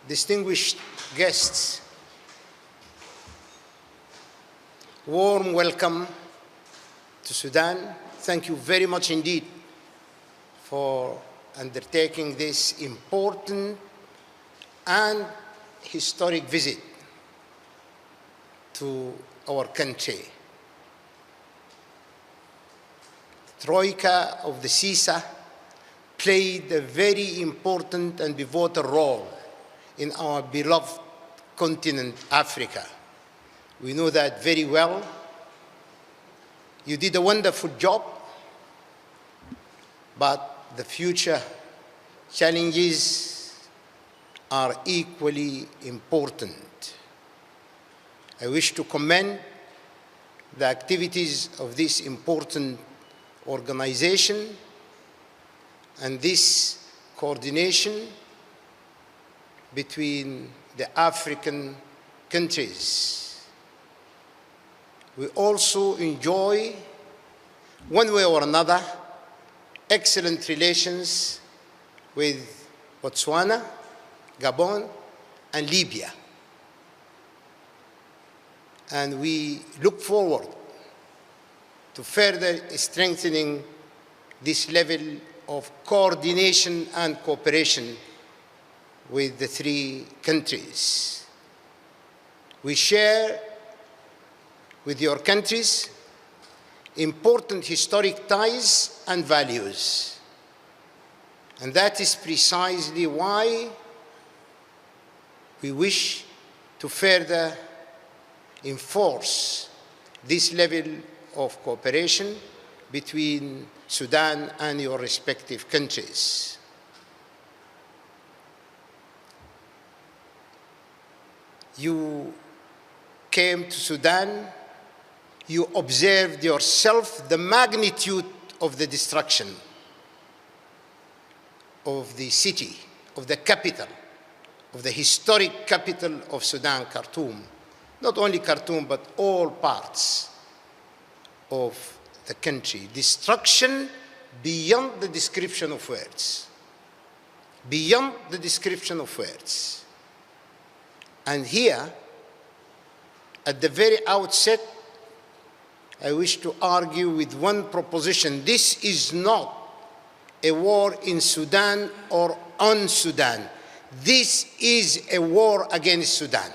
distinguished guests, warm welcome to Sudan. Thank you very much indeed for undertaking this important and historic visit to our country. The Troika of the CISSA played a very important and pivotal role in our beloved continent, Africa. We know that very well. You did a wonderful job, but the future challenges are equally important. I wish to commend the activities of this important organization and this coordination between the African countries. We also enjoy, one way or another, excellent relations with Botswana, Gabon, and Libya. And we look forward to further strengthening this level of coordination and cooperation with the three countries. We share with your countries important historic ties and values. And that is precisely why we wish to further enforce this level of cooperation between Sudan and your respective countries. You came to Sudan, you observed yourself the magnitude of the destruction of the city, of the capital, of the historic capital of Sudan, Khartoum. Not only Khartoum, but all parts of the country. Destruction beyond the description of words. Beyond the description of words. And here, at the very outset, I wish to argue with one proposition. This is not a war in Sudan or on Sudan. This is a war against Sudan.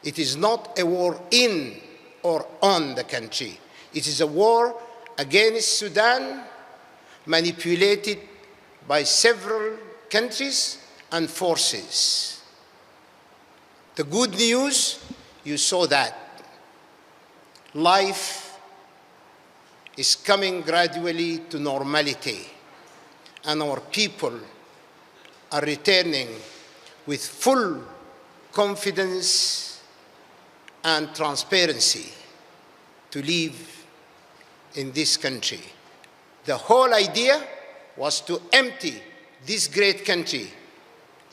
It is not a war in or on the country. It is a war against Sudan, manipulated by several countries and forces. The good news, you saw that. Life is coming gradually to normality, and our people are returning with full confidence and transparency to live in this country. The whole idea was to empty this great country,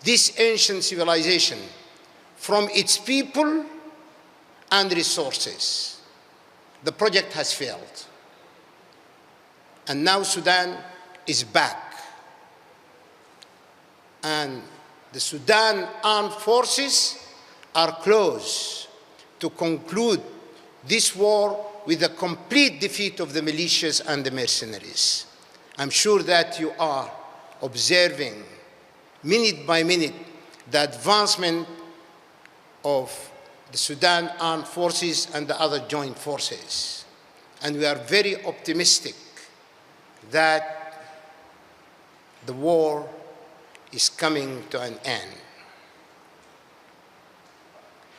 this ancient civilization, from its people and resources. The project has failed. And now Sudan is back. And the Sudan armed forces are close to conclude this war with a complete defeat of the militias and the mercenaries. I'm sure that you are observing minute by minute the advancement of the Sudan armed forces and the other joint forces. And we are very optimistic that the war is coming to an end.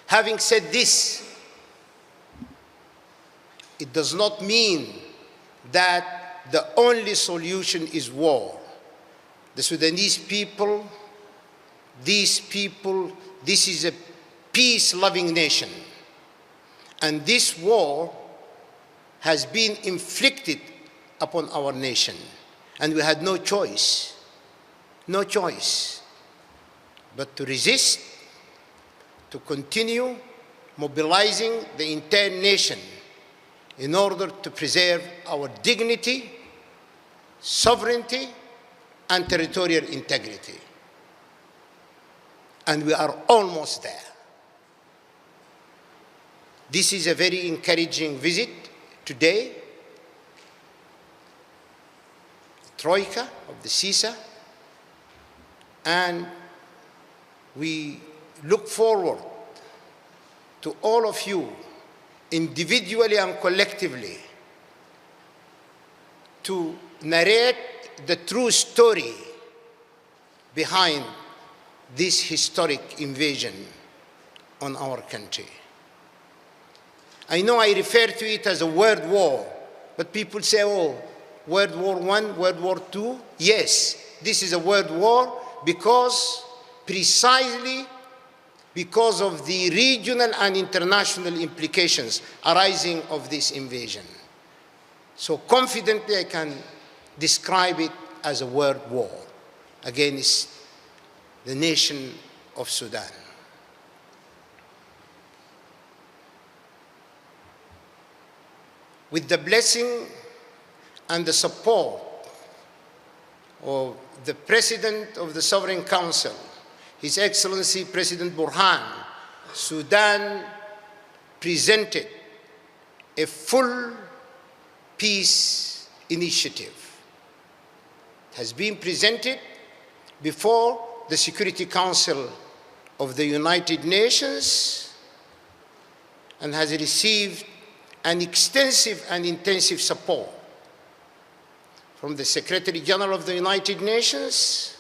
Having said this, it does not mean that the only solution is war. The Sudanese people, this is a peace-loving nation. And this war has been inflicted upon our nation. And we had no choice but to resist, to continue mobilizing the entire nation in order to preserve our dignity, sovereignty, and territorial integrity. And we are almost there. This is a very encouraging visit today. Troika of the CISSA, and we look forward to all of you, individually and collectively, to narrate the true story behind this historic invasion on our country. I know I refer to it as a world war, but people say, oh, World War I, World War II? Yes, this is a world war precisely because of the regional and international implications arising of this invasion. So confidently I can describe it as a world war against the nation of Sudan. With the blessing and the support of the President of the Sovereign Council, His Excellency President Burhan, Sudan presented a full peace initiative. It has been presented before the Security Council of the United Nations and has received an extensive and intensive support from the Secretary General of the United Nations,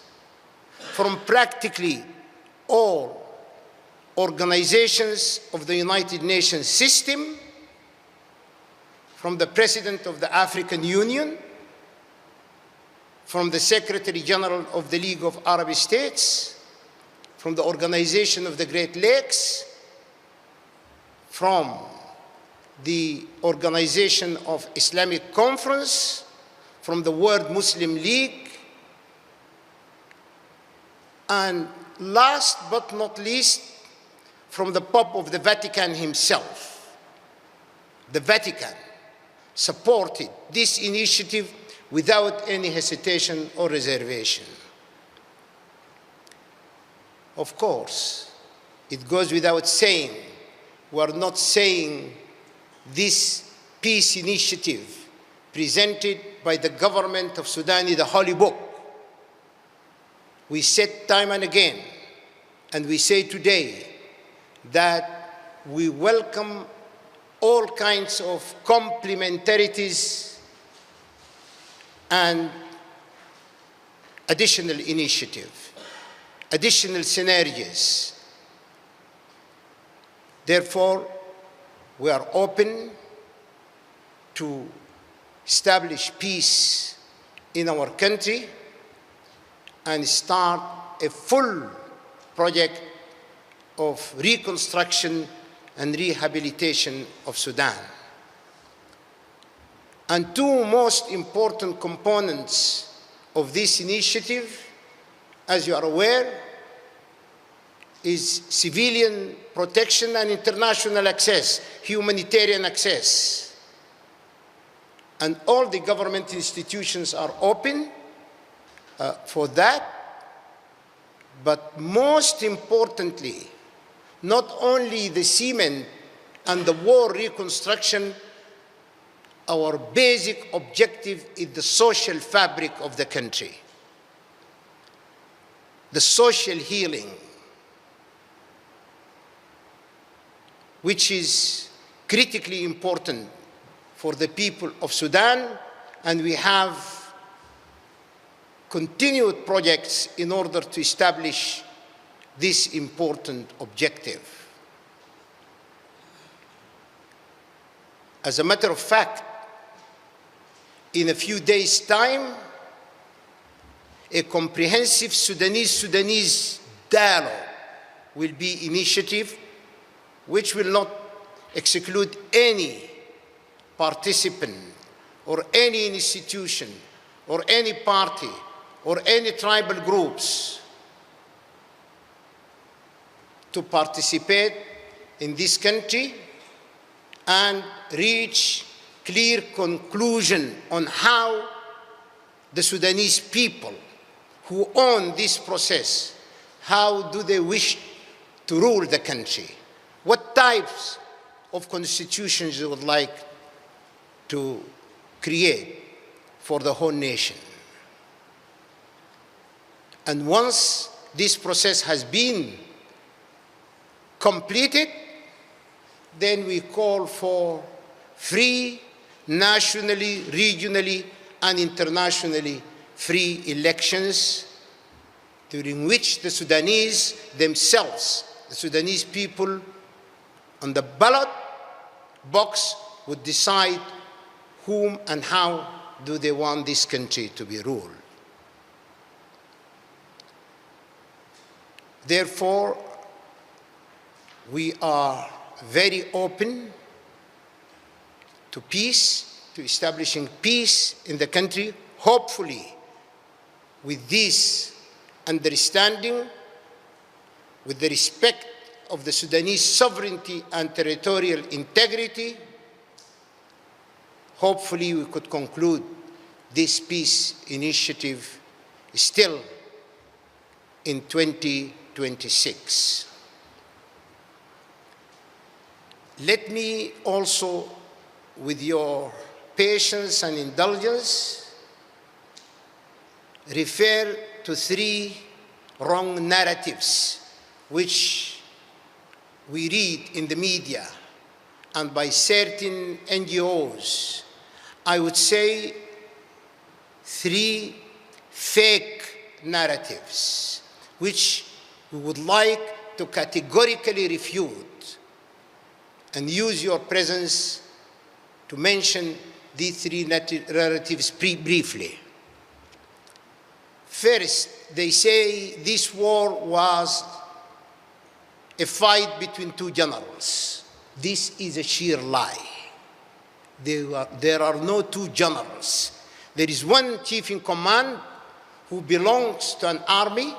from practically all organizations of the United Nations system, from the President of the African Union, from the Secretary General of the League of Arab States, from the Organization of the Great Lakes, from the Organization of Islamic Conference, from the World Muslim League, and last but not least, from the Pope of the Vatican himself. The Vatican supported this initiative without any hesitation or reservation. Of course, it goes without saying, we are not saying this peace initiative presented by the government of Sudan is the holy book. We said time and again, and we say today, that we welcome all kinds of complementarities and additional initiative, additional synergies. Therefore, we are open to establish peace in our country and start a full project of reconstruction and rehabilitation of Sudan. And two most important components of this initiative, as you are aware, is civilian protection and international access, humanitarian access. And all the government institutions are open for that. But most importantly, not only the cement and the war reconstruction, our basic objective is the social fabric of the country, the social healing, which is critically important for the people of Sudan, and we have continued projects in order to establish this important objective. As a matter of fact, in a few days' time, a comprehensive Sudanese dialogue will be initiative, which will not exclude any participant or any institution or any party or any tribal groups to participate in this country and reach clear conclusion on how the Sudanese people who own this process, how do they wish to rule the country? What types of constitutions they would like to create for the whole nation? And once this process has been completed, then we call for free, nationally, regionally, and internationally free elections during which the Sudanese themselves, the Sudanese people on the ballot box would decide whom and how do they want this country to be ruled. Therefore, we are very open to peace, to establishing peace in the country, hopefully with this understanding, with the respect of the Sudanese sovereignty and territorial integrity. Hopefully we could conclude this peace initiative still in 2026. Let me also, with your patience and indulgence, refer to 3 wrong narratives which we read in the media and by certain NGOs. I would say 3 fake narratives which we would like to categorically refute, and use your presence to mention these 3 narratives briefly. First, they say this war was a fight between 2 generals. This is a sheer lie. There are no 2 generals. There is one chief in command who belongs to an army,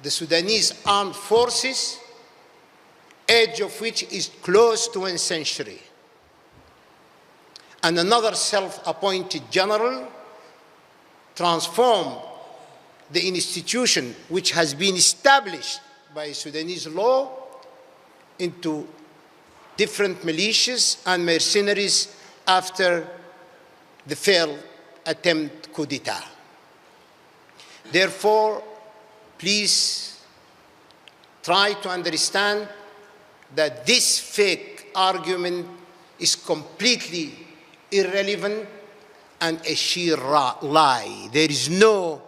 the Sudanese Armed Forces, age of which is close to 1 century. And another self-appointed general transformed the institution which has been established by Sudanese law into different militias and mercenaries after the failed attempt coup d'etat. Therefore, please try to understand that this fake argument is completely irrelevant and a sheer lie. There is no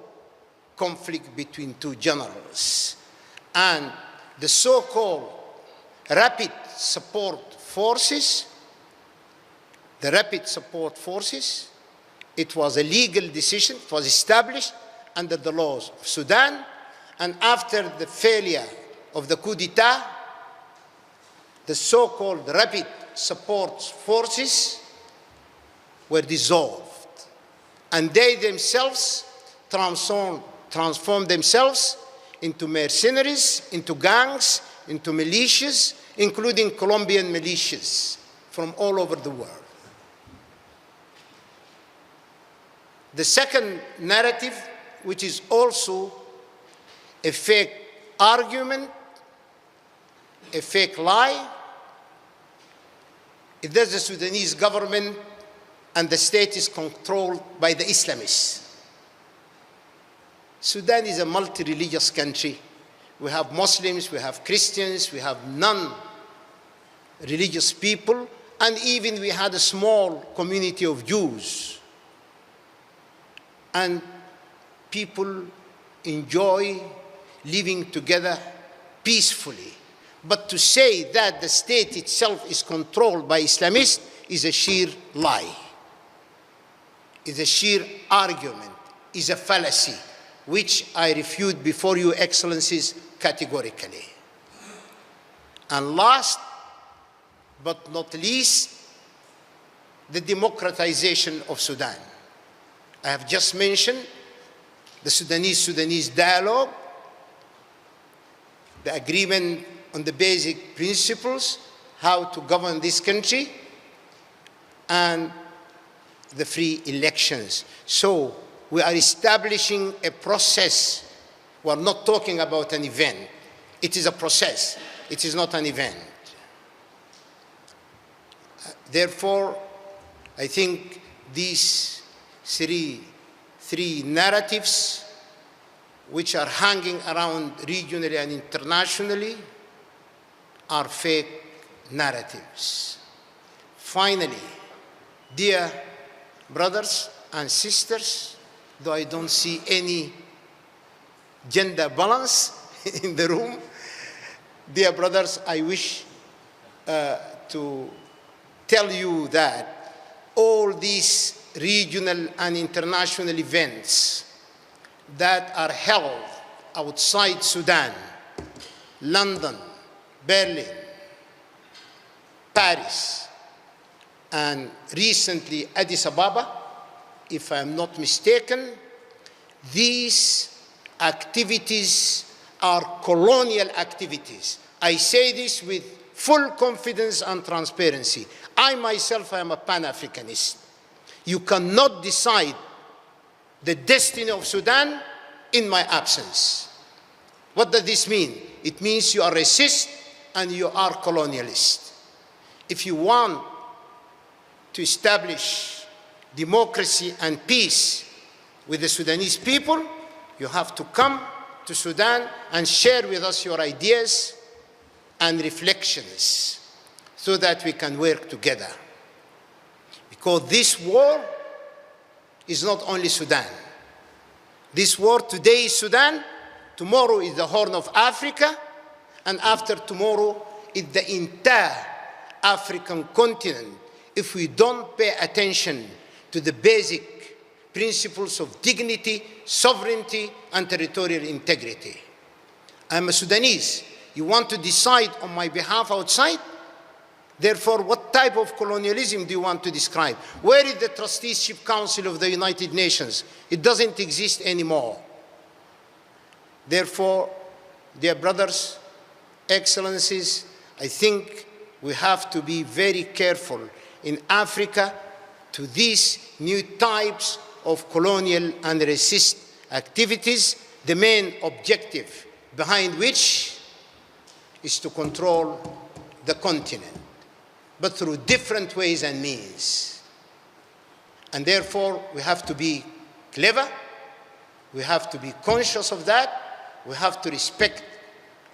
conflict between 2 generals. And the so-called rapid support forces, it was a legal decision. It was established under the laws of Sudan. And after the failure of the coup d'etat, the so-called rapid support forces were dissolved. And they themselves transformed themselves into mercenaries, into gangs, into militias, including Colombian militias from all over the world. The second narrative, which is also a fake argument, a fake lie, is that the Sudanese government and the state is controlled by the Islamists. Sudan is a multi-religious country. We have Muslims, we have Christians, we have non-religious people, and even we had a small community of Jews. And people enjoy living together peacefully. But to say that the state itself is controlled by Islamists is a sheer lie, is a sheer argument, is a fallacy, which I refute before you excellencies categorically. And last but not least, the democratization of Sudan. I have just mentioned the Sudanese dialogue, the agreement on the basic principles, how to govern this country, and the free elections. So we are establishing a process. We are not talking about an event. It is a process. It is not an event. Therefore, I think these three narratives which are hanging around regionally and internationally are fake narratives. Finally, dear brothers and sisters, though I don't see any gender balance in the room, dear brothers, I wish to tell you that all these regional and international events that are held outside Sudan, London, Berlin, Paris, and recently Addis Ababa, if I'm not mistaken, these activities are colonial activities. I say this with full confidence and transparency. I myself am a Pan-Africanist. You cannot decide the destiny of Sudan in my absence. What does this mean? It means you are racist and you are colonialist. If you want to establish democracy and peace with the Sudanese people, you have to come to Sudan and share with us your ideas and reflections so that we can work together. Because this war is not only Sudan. This war today is Sudan, tomorrow is the Horn of Africa, and after tomorrow is the entire African continent if we don't pay attention to the basic principles of dignity, sovereignty, and territorial integrity. I'm a Sudanese. You want to decide on my behalf outside? Therefore, what type of colonialism do you want to describe? Where is the Trusteeship Council of the United Nations? It doesn't exist anymore. Therefore, dear brothers, excellencies, I think we have to be very careful in Africa to these new types of colonial and racist activities, the main objective behind which is to control the continent, but through different ways and means. And therefore, we have to be clever, we have to be conscious of that, we have to respect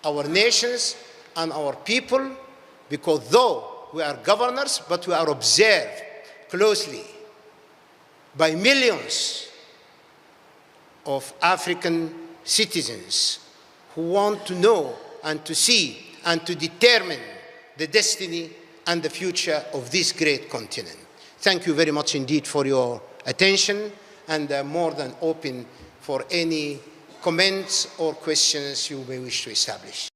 our nations and our people, because though we are governors, but we are observed closely by millions of African citizens who want to know and to see and to determine the destiny and the future of this great continent. Thank you very much indeed for your attention, and I'm more than open for any comments or questions you may wish to establish.